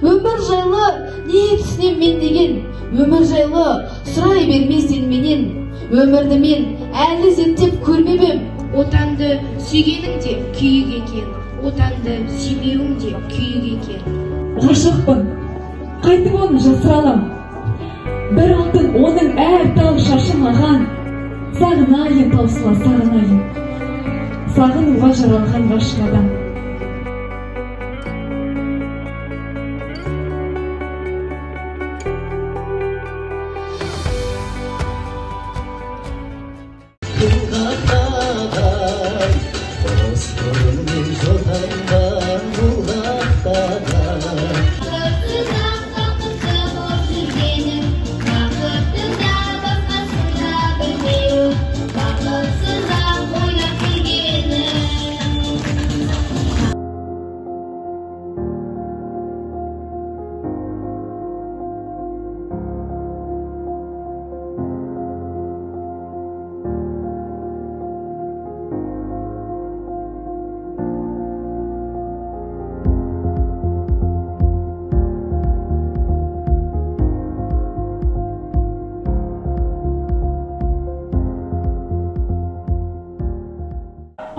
Өмір жайлы не түсінем мен деген, өмір жайлы сұрай бермесен менен. Өмірді мен әлі зерттеп көрмебем. Отанды сүйгенің де күйік екен, отанды сүймеуің де күйік екен. Ғашықпын, қайтып оны жасыралам. Бір алтын оның әр тал шашы маған. Сағынайын таусыла сағынайын, сағынуға жаралған ғашық адам.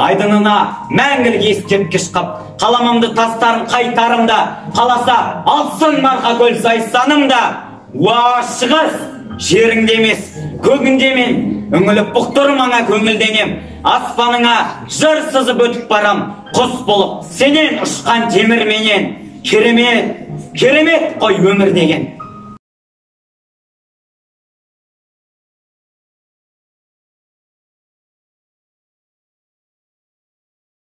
Айдынына мәңгілік ескерткіш қып, қаламымды тастарын қайтарымда, қаласа алсын марқа көл сайсанымда. Уа шығыс, жеріңде емес, көгінде мен, үңіліп бұқтырмаңа көңілденем. Аспаныңа жыр сызып өтіп барам, құс болып, сенен ұшқан темірменен. Керемет, керемет қой өмір деген.